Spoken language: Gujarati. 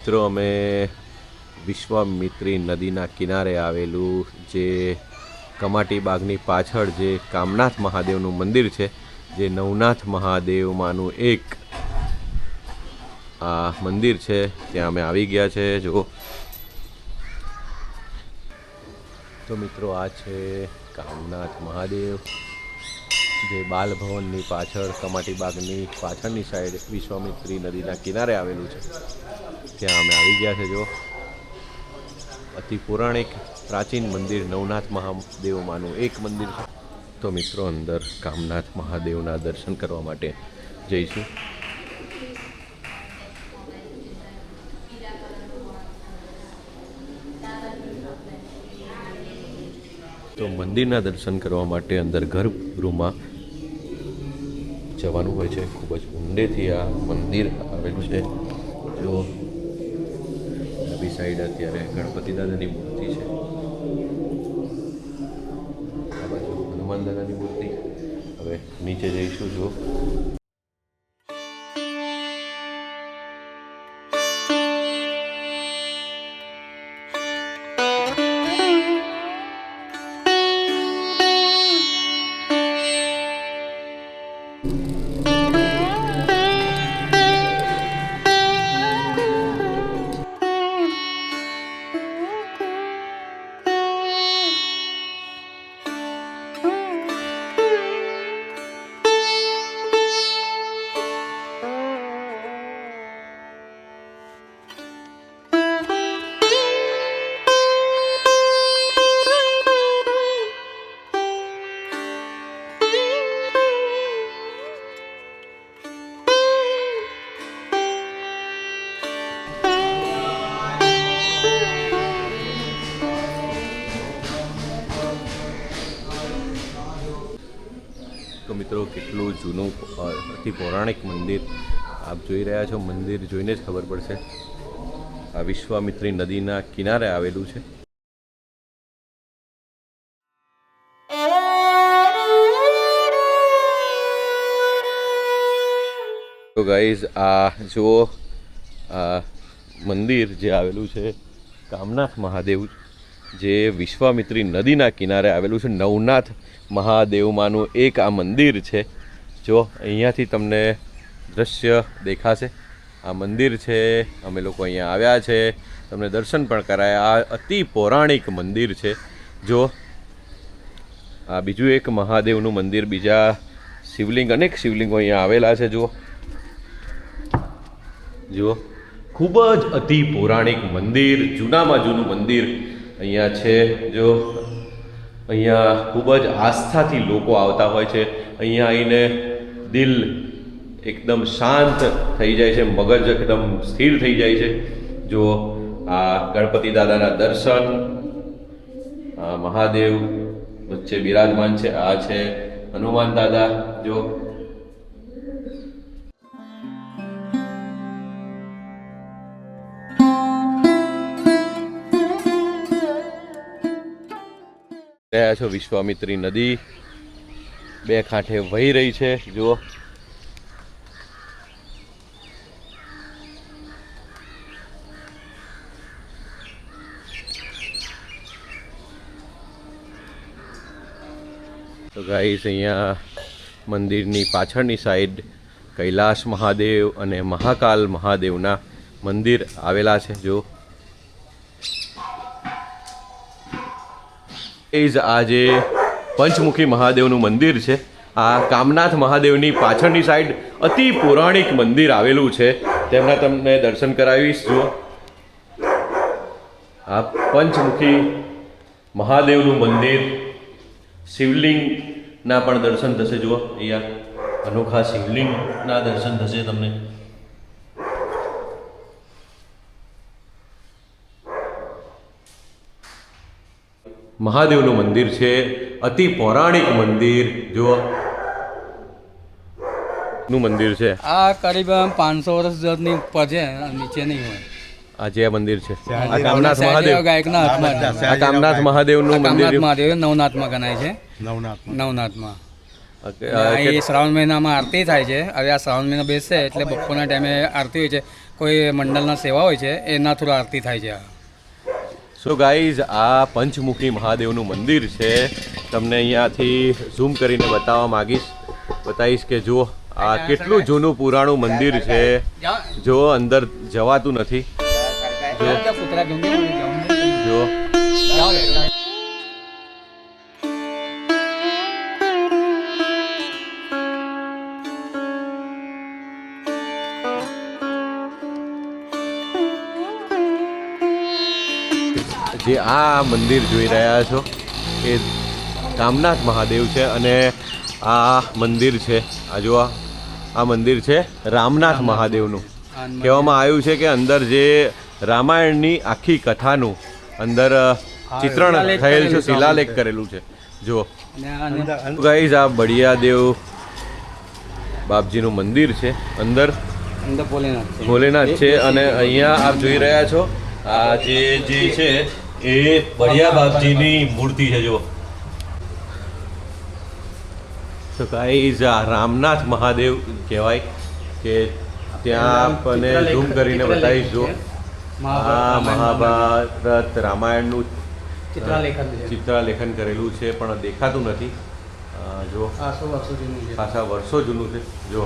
મિત્રો અમે વિશ્વામિત્રી નદીના કિનારે આવેલું જે કમાટી બાગની પાછળ જે કામનાથ મહાદેવનું મંદિર છે, જે નવનાથ મહાદેવમાંનું એક આ મંદિર છે, ત્યાં અમે આવી ગયા છે. જો તો મિત્રો, આ છે કામનાથ મહાદેવ, જે બાલભવનની પાછળ કમાટી બાગની પાછળની સાઈડ વિશ્વામિત્રી નદીના કિનારે આવેલું છે. ત્યાં અમે આવી ગયા છે. જો અતિ પૌરાણિક પ્રાચીન મંદિર નવનાથ મહાદેવમાંનું એક મંદિર છે. તો મિત્રો, અંદર કામનાથ મહાદેવના દર્શન કરવા માટે જઈશું. તો મંદિરના દર્શન કરવા માટે અંદર ગર્ભગૃહમાં જવાનું હોય છે. ખૂબ જ ઊંડેથી આ મંદિર આવેલું છે. જો ડાબી સાઈડ અત્યારે ગણપતિ દાદાની મૂર્તિ છે, આ બાજુ હનુમાન દાદાની મૂર્તિ. હવે નીચે જઈશું. જો તો મિત્રો, કેટલું જૂનું અતિ પૌરાણિક મંદિર આપ જોઈ રહ્યા છો. મંદિર જોઈને જ ખબર પડશે. આ વિશ્વામિત્રી નદીના કિનારે આવેલું છે. તો ગાઈઝ, આ જુઓ, આ મંદિર જે આવેલું છે કામનાથ મહાદેવ, જે વિશ્વામિત્રી નદીના કિનારે આવેલું છે. નવનાથ મહાદેવમાંનું એક આ મંદિર છે. જો અહીંયાથી તમને દ્રશ્ય દેખાશે. આ મંદિર છે. અમે લોકો અહીંયા આવ્યા છે, તમને દર્શન પણ કરાયા. આ અતિ પૌરાણિક મંદિર છે. જો આ બીજું એક મહાદેવનું મંદિર, બીજા શિવલિંગ, અનેક શિવલિંગો અહીંયા આવેલા છે. જો ખૂબ જ અતિ પૌરાણિક મંદિર, જૂનામાં જૂનું મંદિર અહીંયા છે. જો અહીંયા ખૂબ જ આસ્થાથી લોકો આવતા હોય છે. અહીંયા આવીને દિલ એકદમ શાંત થઈ જાય છે, મગજ એકદમ સ્થિર થઈ જાય છે. જો આ ગણપતિ દાદાના દર્શન, આ મહાદેવ વચ્ચે બિરાજમાન છે. આ છે હનુમાન દાદા. જો રહ્યા છો, વિશ્વામિત્રી નદી બે કાંઠે વહી રહી છે. જુઓ, તો ગાઈસ, અહીંયા મંદિરની પાછળની સાઈડ કૈલાશ મહાદેવ અને મહાકાલ મહાદેવના મંદિર આવેલા છે. જો આ જે પંચમુખી મહાદેવનું મંદિર છે, આ કામનાથ મહાદેવની પાછળની સાઈડ અતિ પૌરાણિક મંદિર આવેલું છે. તેમના તમને દર્શન કરાવીશ. જો આ પંચમુખી મહાદેવનું મંદિર, શિવલિંગના પણ દર્શન થશે. જુઓ, અહીંયા અનોખા શિવલિંગના દર્શન થશે તમને. મહાદેવનું મંદિર છે, અતિ પૌરાણિક મંદિર. જુઓ નું મંદિર છે. આ કરીબન 500 વર્ષ જૂની ઉપર છે, નીચે નહીં હોય. આ જે મંદિર છે, આ કામનાથ મહાદેવ, ગાયકના હાથમાં, આ કામનાથ મહાદેવનું મંદિર, મહાદેવ નવનાથમાં ગણાય છે. નવનાથમાં એ શ્રાવણ મહિનામાં આરતી થાય છે. હવે આ શ્રાવણ મહિનો બેસશે એટલે બપોરના ટાઈમે આરતી હોય છે. કોઈ મંડળના સેવા હોય છે એના થ્રુ આરતી થાય છે. સો ગાઈઝ આ પંચમુખી મહાદેવનું મંદિર છે. તમને અહીંયાથી ઝૂમ કરીને બતાવીશ કે જુઓ આ કેટલું જૂનું પુરાણું મંદિર છે. જો અંદર જવાતું નથી. જો જે આ મંદિર જોઈ રહ્યા છો એ કામનાથ મહાદેવ છે અને આ મંદિર છે આ જો આ મંદિર છે રામનાથ મહાદેવનું. કહેવામાં આવ્યું છે કે અંદર જે રામાયણની આખી કથાનું અંદર ચિત્રણ થયેલ છે, શિલાલેખ કરેલું છે. જો ગાઈઝ આ બળિયાદેવ બાપજીનું મંદિર છે. અંદર ભોલેનાથ છે અને અહીંયા આપ જોઈ રહ્યા છો આ જે છે એ બળિયા બાપજીની મૂર્તિ છે. જો તો ગાઈઝ આ રામનાથ મહાદેવ કહેવાય કે ત્યાં આપણને ઝૂમ કરીને બતાવીશ. જો આ મહાભારત રામાયણનું ચિત્રાલેખન કરેલું છે પણ દેખાતું નથી. જો ખાસા વર્ષો જૂનું છે. જો